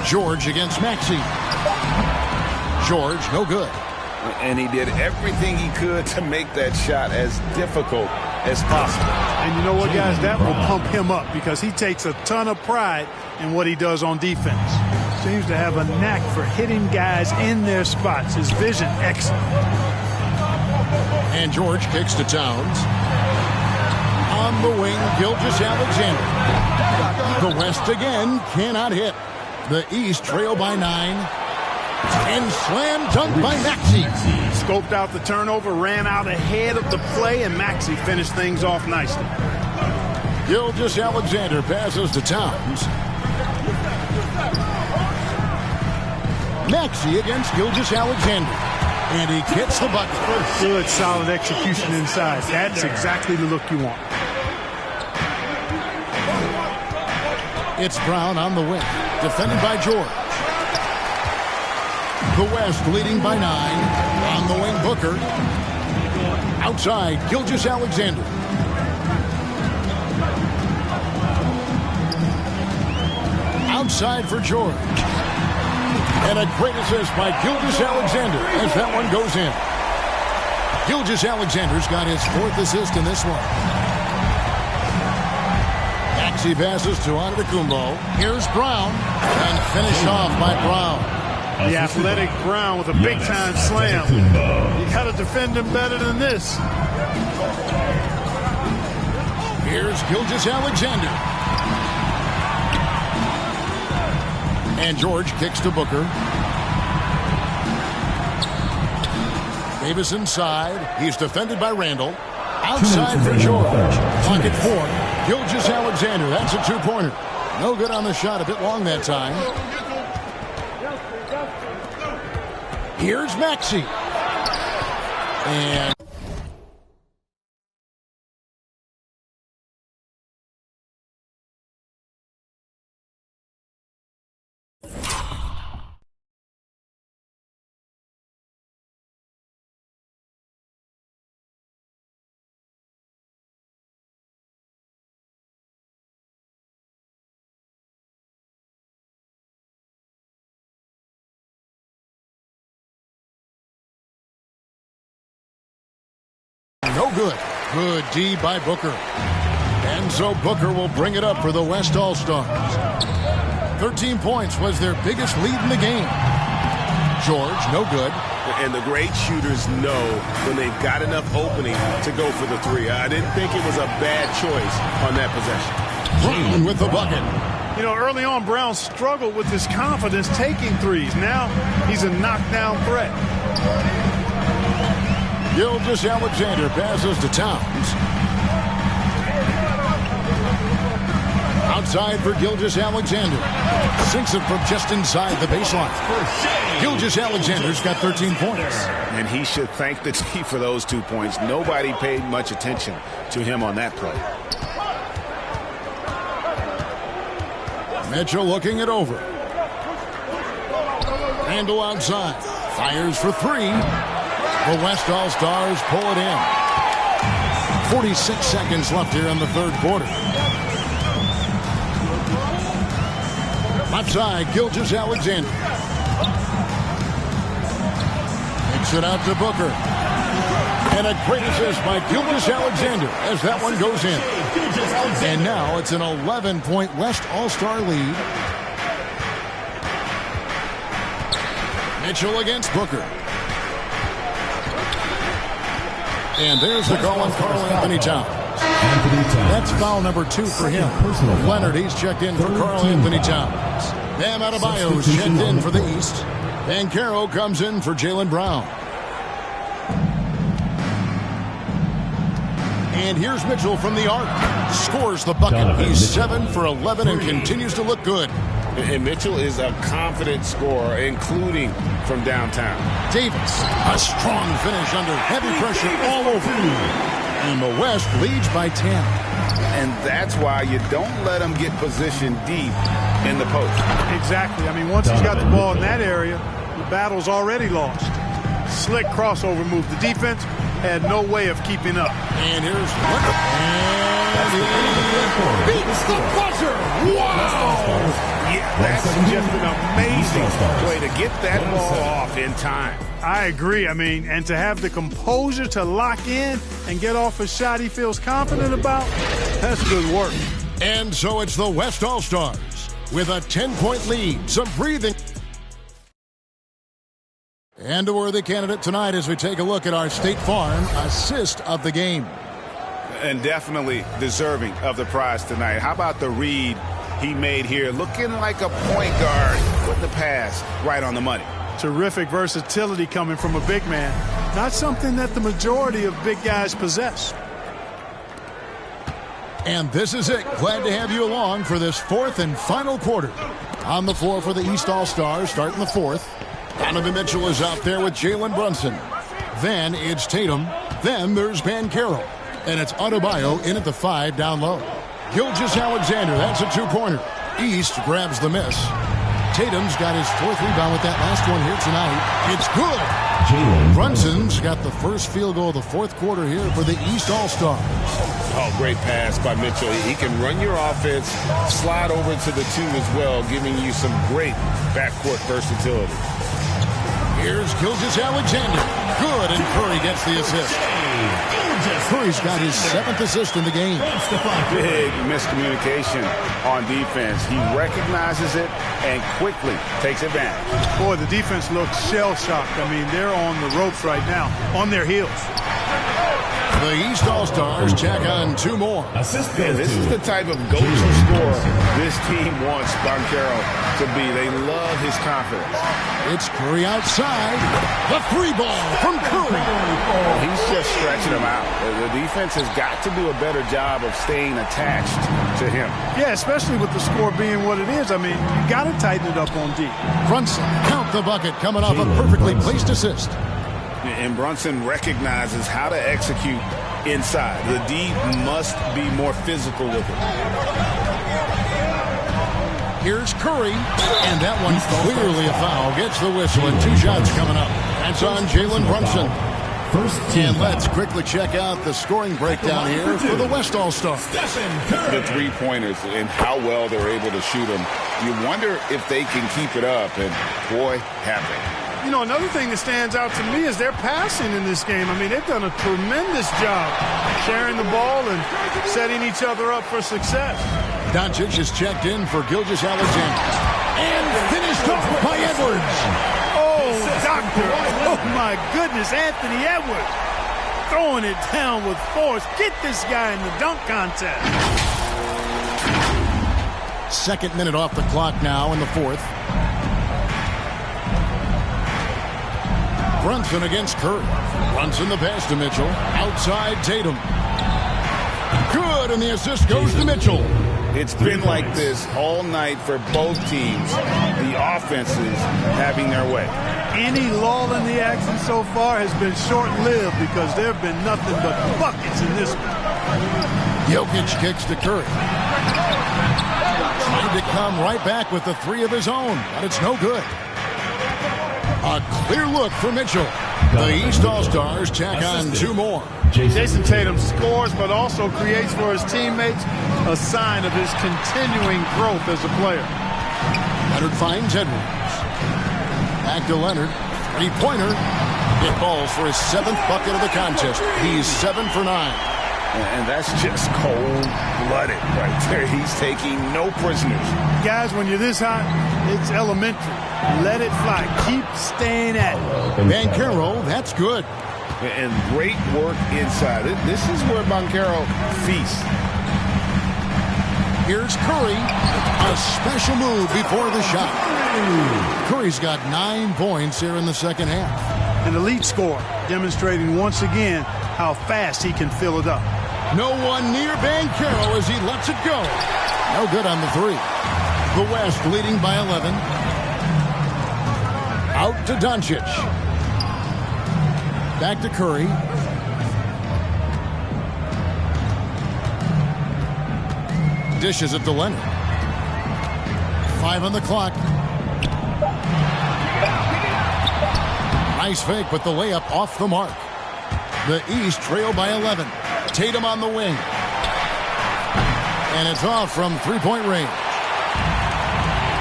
George against Maxey. George, no good. And he did everything he could to make that shot as difficult as possible. And you know what, guys? That will pump him up because he takes a ton of pride in what he does on defense. Seems to have a knack for hitting guys in their spots. His vision, excellent. And George kicks to Towns. On the wing, Gilgeous-Alexander. The West again cannot hit. The East trail by 9. And slam dunk by Maxey. Scoped out the turnover, ran out ahead of the play, and Maxey finished things off nicely. Gilgeous-Alexander passes to Towns. Maxey against Gilgeous-Alexander. And he gets the bucket. Good, solid execution inside. That's exactly the look you want. It's Brown on the wing. Defended by George. The West leading by 9. On the wing, Booker. Outside, Gilgeous-Alexander. Outside for George. And a great assist by Gilgeous-Alexander as that one goes in. Gilgeous-Alexander's got his 4th assist in this one. Maxey passes to Antetokounmpo. Here's Brown. And finished off by Brown. The athletic Brown with a big-time slam. You got to defend him better than this. Here's Gilgeous-Alexander. And George kicks to Booker. Davis inside. He's defended by Randall. Outside for George. Clock at 4. Gilgeous-Alexander. That's a 2-pointer. No good on the shot. A bit long that time. Here's Maxey. And no good. Good D by Booker. And so Booker will bring it up for the West All-Stars. 13 points was their biggest lead in the game. George, no good. And the great shooters know when they've got enough opening to go for the 3. I didn't think it was a bad choice on that possession. Brown with the bucket. You know, early on, Brown struggled with his confidence taking threes. Now he's a knockdown threat. Gilgeous-Alexander passes to Towns. Outside for Gilgeous-Alexander. Sinks it from just inside the baseline. Gilgeous-Alexander's got 13 points. And he should thank the team for those 2 points. Nobody paid much attention to him on that play. Mitchell looking it over. Randall outside. Fires for 3. The West All-Stars pull it in. 46 seconds left here in the 3rd quarter. Left side, Gilgeous-Alexander. Takes it out to Booker. And a great assist by Gilgeous-Alexander as that one goes in. And now it's an 11-point West All-Star lead. Mitchell against Booker. And there's the goal on Karl Anthony Towns. That's foul number 2 for him. Leonard, he's checked in for Karl Anthony Towns. Bam Adebayo's checked in for the East. Banchero comes in for Jaylen Brown. And here's Mitchell from the arc. Scores the bucket. He's 7 for 11 and continues to look good. And Mitchell is a confident scorer, including from downtown. Davis, a strong finish under heavy pressure all over. And the West leads by 10. And that's why you don't let him get positioned deep in the post. Exactly. I mean, once he's got the ball in that area, the battle's already lost. Slick crossover move. The defense had no way of keeping up. And here's Leonard. And he beats the buzzer. Wow! Yeah, that's just an amazing way to get that ball off in time. I agree. I mean, and to have the composure to lock in and get off a shot he feels confident about, that's good work. And so it's the West All-Stars with a 10-point lead. Some breathing. And a worthy candidate tonight as we take a look at our State Farm assist of the game. And definitely deserving of the prize tonight. How about the read he made here? Looking like a point guard, putting the pass right on the money. Terrific versatility coming from a big man. Not something that the majority of big guys possess. And this is it. Glad to have you along for this 4th and final quarter. On the floor for the East All-Stars, starting the 4th. Donovan Mitchell is out there with Jalen Brunson. Then it's Tatum. Then there's Banchero. And it's Adebayo in at the 5 down low. Gilgeous-Alexander, that's a 2-pointer. East grabs the miss. Tatum's got his 4th rebound with that last one here tonight. It's good. Brunson's got the first field goal of the 4th quarter here for the East All-Stars. Oh, great pass by Mitchell. He can run your offense, slide over to the 2 as well, giving you some great backcourt versatility. Here's Gilgeous-Alexander. Good, and Curry gets the assist. Curry's got his 7th assist in the game. Big miscommunication on defense. He recognizes it and quickly takes advantage. Boy, the defense looks shell-shocked. I mean, they're on the ropes right now, on their heels. The East All-Stars check on 2 more. Yeah, this is the type of go-to scorer this team wants Banchero to be. They love his confidence. It's Curry outside. The 3 ball from Curry. He's just stretching him out. The defense has got to do a better job of staying attached to him. Yeah, especially with the score being what it is. I mean, you got to tighten it up on D. Brunson, count the bucket, coming off a perfectly placed assist. And Brunson recognizes how to execute inside. The D must be more physical with it. Here's Curry, and that one clearly a foul. Gets the whistle, and 2 shots coming up. That's on Jalen Brunson. And let's quickly check out the scoring breakdown here for the West All-Stars. The 3-pointers and how well they're able to shoot them. You wonder if they can keep it up, and boy, have they. You know, another thing that stands out to me is their passing in this game. I mean, they've done a tremendous job sharing the ball and setting each other up for success. Doncic is checked in for Gilgeous-Alexander. And finished off by Edwards. Oh, doctor. Oh, my goodness, Anthony Edwards. Throwing it down with force. Get this guy in the dunk contest. 2nd minute off the clock now in the 4th. Brunson against Curry. Brunson the pass to Mitchell. Outside Tatum. Good, and the assist goes to Mitchell. It's been like this all night for both teams. The offenses having their way. Any lull in the action so far has been short-lived because there have been nothing but buckets in this one. Jokic kicks to Curry. Trying to come right back with the 3 of his own, but it's no good. A clear look for Mitchell. The East All-Stars check on 2 more. Jason Tatum scores, but also creates for his teammates a sign of his continuing growth as a player. Leonard finds Edwards. Back to Leonard. 3-pointer. It falls for his 7th bucket of the contest. He's 7 for 9. And that's just cold-blooded right there. He's taking no prisoners. Guys, when you're this hot, it's elementary. Let it fly. Keep staying at it. Banchero, that's good. And great work inside. This is where Banchero feasts. Here's Curry. A special move before the shot. Curry's got 9 points here in the second half. An elite score, demonstrating once again how fast he can fill it up. No one near Banchero as he lets it go. No good on the 3. The West leading by 11. Out to Doncic. Back to Curry. Dishes it to Leonard. 5 on the clock. Nice fake, but the layup off the mark. The East trail by 11. Tatum on the wing. And it's off from three-point range.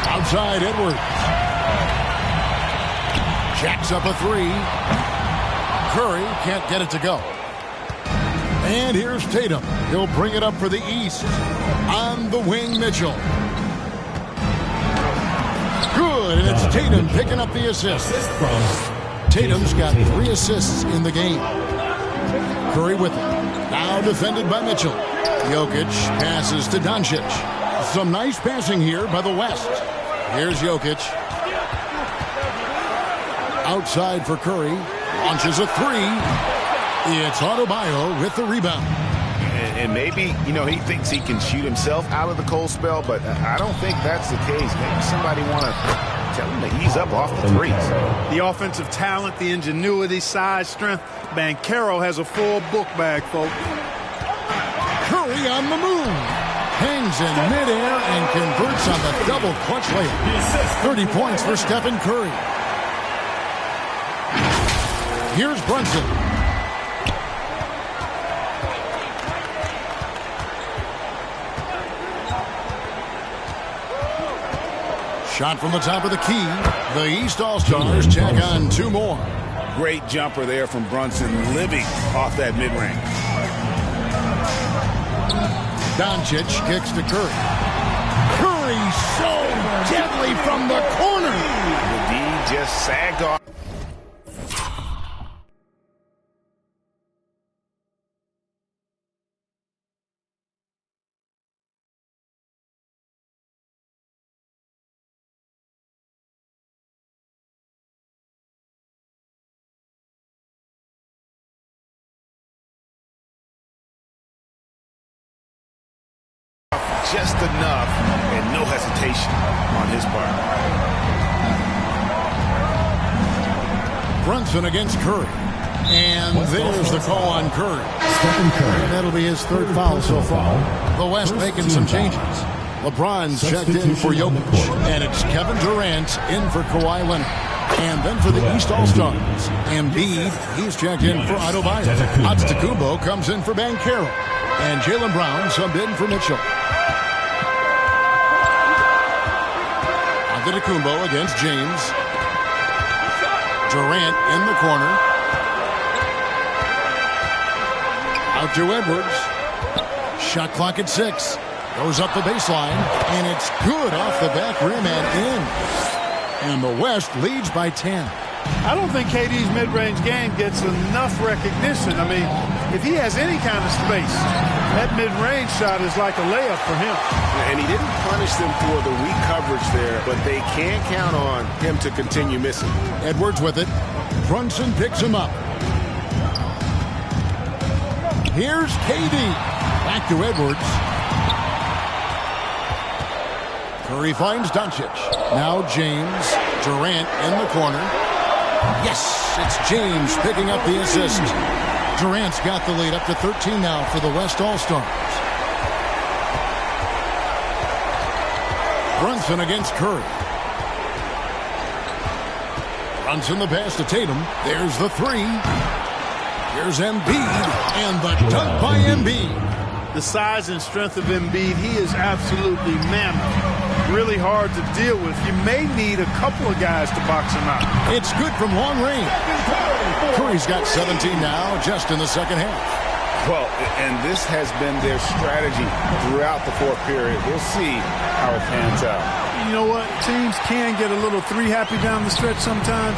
Outside Edwards. Jacks up a 3. Curry can't get it to go. And here's Tatum. He'll bring it up for the East. On the wing, Mitchell. Good, and it's Tatum picking up the assist. Tatum's got 3 assists in the game. Curry with it. Now defended by Mitchell. Jokic passes to Doncic. Some nice passing here by the West. Here's Jokic. Outside for Curry. Launches a 3. It's Adebayo with the rebound. And maybe, he thinks he can shoot himself out of the cold spell, but I don't think that's the case. Maybe somebody want to tell him to ease up off the threes. The offensive talent, the ingenuity, size, strength. Banchero has a full book bag, folks. Curry on the move. Hangs in midair and converts on the double clutch layup. 30 points for Stephen Curry. Here's Brunson. Shot from the top of the key. The East All-Stars tack on 2 more. Great jumper there from Brunson, living off that mid-range. Doncic kicks to Curry. Curry so deadly from the corner. The D just sagged off. Just enough and no hesitation on his part. Brunson against Curry. And there's the call on Curry. And that'll be his 3rd foul so far. The West making some changes. LeBron's checked in for Jokic. And it's Kevin Durant in for Kawhi Leonard. And then for the East All-Stars, Embiid, he's checked in for Adebayo. Antetokounmpo comes in for Banchero. And Jaylen Brown subbed in for Mitchell. Antetokounmpo against James. Durant in the corner. Out to Edwards. Shot clock at 6. Goes up the baseline. And it's good off the back rim and in. And the West leads by 10. I don't think KD's mid-range game gets enough recognition. I mean, if he has any kind of space, that mid-range shot is like a layup for him. And he didn't punish them for the weak coverage there, but they can't count on him to continue missing. Edwards with it. Brunson picks him up. Here's KD. Back to Edwards. Curry finds Doncic. Now James. Durant in the corner. Yes, it's James picking up the assist. Durant's got the lead up to 13 now for the West All-Stars. Brunson against Curry. Brunson the pass to Tatum. There's the 3. Here's Embiid, and the dunk by Embiid. The size and strength of Embiid, he is absolutely mammoth. Really hard to deal with. You may need a couple of guys to box him out. It's good from long range. Curry's got 17 now, just in the second half. Well, and this has been their strategy throughout the 4th period. We'll see how it pans out. You know what? Teams can get a little 3 happy down the stretch sometimes.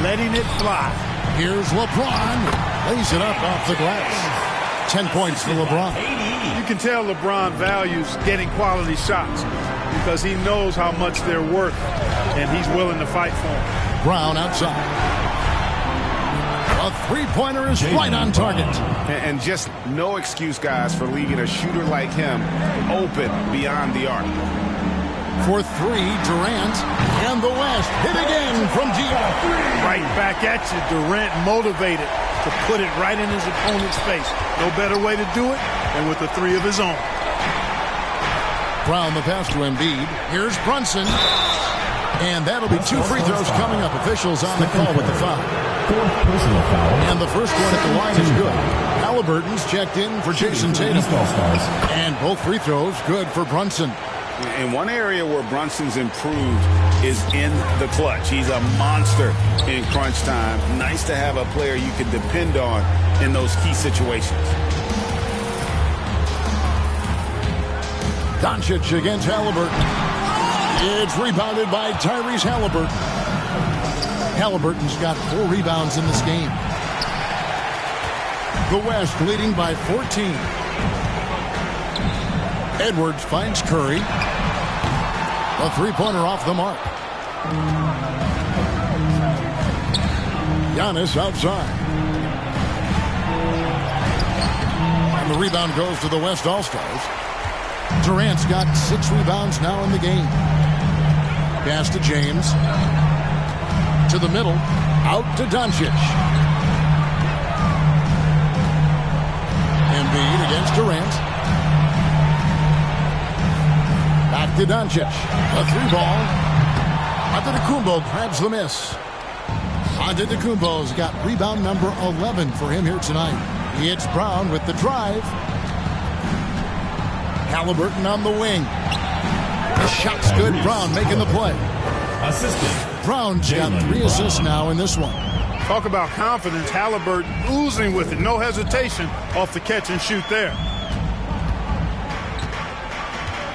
Letting it fly. Here's LeBron. Lays it up off the glass. 10 points for LeBron. You can tell LeBron values getting quality shots because he knows how much they're worth, and he's willing to fight for them. Brown outside. A three-pointer is right on target. And just no excuse, guys, for leaving a shooter like him open beyond the arc. For three, Durant, and the West hit again from deep. Right back at you, Durant motivated to put it right in his opponent's face. No better way to do it than with a three of his own. Brown the pass to Embiid. Here's Brunson. And that'll be 2 free throws coming up. Officials on the call with the foul. Fourth personal foul. And the first one at the line is good. Halliburton's checked in for Jason Tatum. And both free throws good for Brunson. And one area where Brunson's improved is in the clutch. He's a monster in crunch time. Nice to have a player you can depend on in those key situations. Doncic against Halliburton. It's rebounded by Tyrese Halliburton. Halliburton's got 4 rebounds in this game. The West leading by 14. Edwards finds Curry. A three-pointer off the mark. Giannis outside. And the rebound goes to the West All-Stars. Durant's got 6 rebounds now in the game. Pass to James. To the middle. Out to Doncic. Embiid against Durant. Back to Doncic. A 3-ball. Antetokounmpo grabs the miss. Antetokounmpo's got rebound number 11 for him here tonight. It's Brown with the drive. Halliburton on the wing. The shot's good. Brown making the play. Assistant. Brown's got 3 assists now in this one. Talk about confidence. Halliburton oozing with it. No hesitation off the catch and shoot there.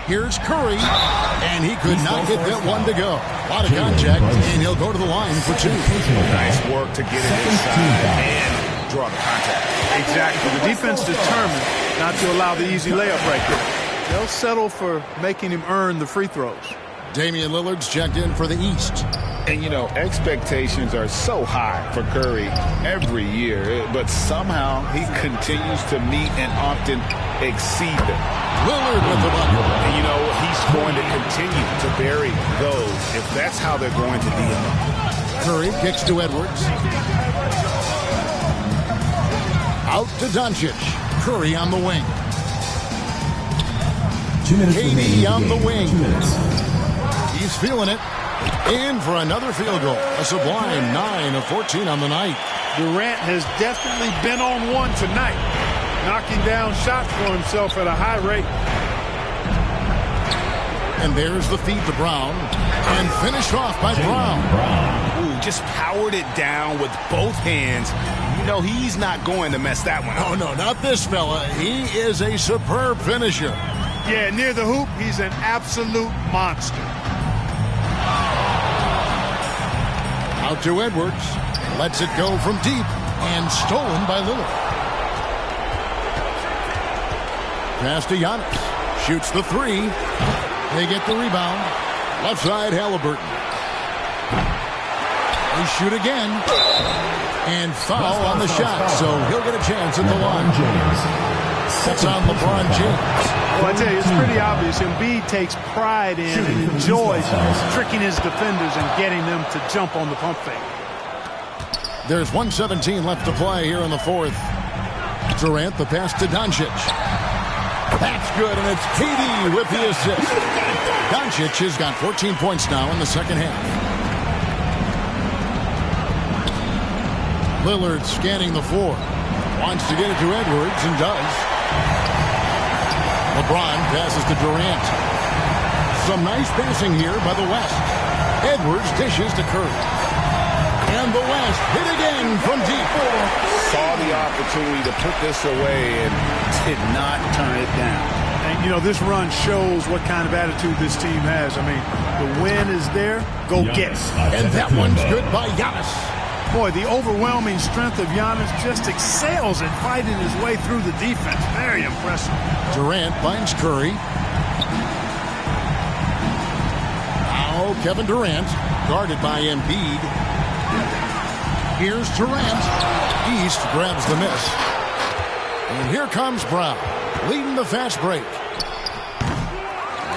Here's Curry. And he could not get that one to go. A lot of contact, and he'll go to the line for 2. Nice work to get it inside and draw the contact. Exactly. The defense determined not to allow the easy layup right there. They'll settle for making him earn the free throws. Damian Lillard's checked in for the East. And, you know, expectations are so high for Curry every year, but somehow he continues to meet and often exceed them. Lillard with the bucket. And, you know, he's going to continue to bury those if that's how they're going to deal. Curry kicks to Edwards. Out to Doncic. Curry on the wing. 2 minutes KD on the wing. 2 minutes. He's feeling it. In for another field goal. A sublime 9 of 14 on the night. Durant has definitely been on one tonight, knocking down shots for himself at a high rate. And there's the feed to Brown. And finished off by Brown. Ooh, just powered it down with both hands. You know, he's not going to mess that one up. Oh, no, not this fella. He is a superb finisher. Yeah, near the hoop, he's an absolute monster. Out to Edwards. Lets it go from deep. And stolen by Lillard. Pass to Giannis. Shoots the 3. They get the rebound. Left side, Halliburton. They shoot again. And foul on the shot. So he'll get a chance at the line. That's on LeBron James. Well, I tell you, it's pretty obvious. Embiid takes pride in and enjoys tricking his defenders and getting them to jump on the pump fake. There's 1:17 left to play here in the fourth. Durant, the pass to Doncic. That's good, and it's KD with the assist. Doncic has got 14 points now in the second half. Lillard scanning the floor. Wants to get it to Edwards, and does. LeBron passes to Durant. Some nice passing here by the West. Edwards dishes to Curry. And the West hit again from deep. Saw the opportunity to put this away and did not turn it down. And, you know, this run shows what kind of attitude this team has. I mean, the win is there. Go get it. And that one's good by Giannis. Boy, the overwhelming strength of Giannis just excels at fighting his way through the defense. Very impressive. Durant finds Curry. Now Kevin Durant, guarded by Embiid. Here's Durant. East grabs the miss. And here comes Brown, leading the fast break.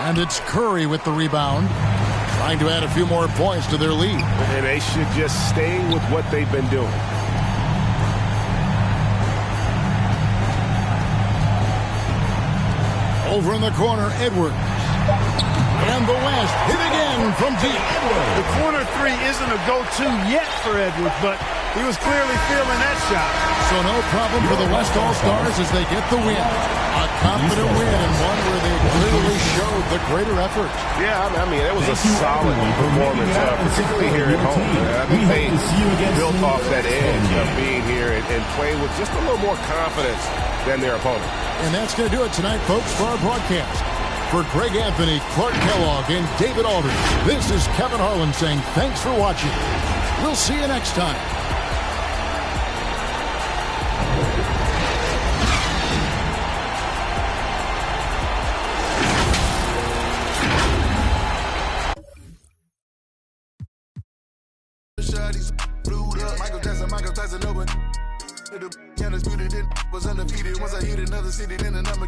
And it's Curry with the rebound, trying to add a few more points to their lead. And they should just stay with what they've been doing. Over in the corner, Edwards. And the West hit again from deep. The corner three isn't a go-to yet for Edwards, but he was clearly feeling that shot. So no problem for the West All-Stars as they get the win. A confident win and one where they clearly showed the greater effort. Yeah, I mean, it was a solid performance, particularly here at home. I think they built off that edge of being here and playing with just a little more confidence than their opponent. And that's going to do it tonight, folks, for our broadcast. For Greg Anthony, Clark Kellogg, and David Aldridge, this is Kevin Harlan saying thanks for watching. We'll see you next time. Michael Tyson, was undefeated. Once I hit another city, then the number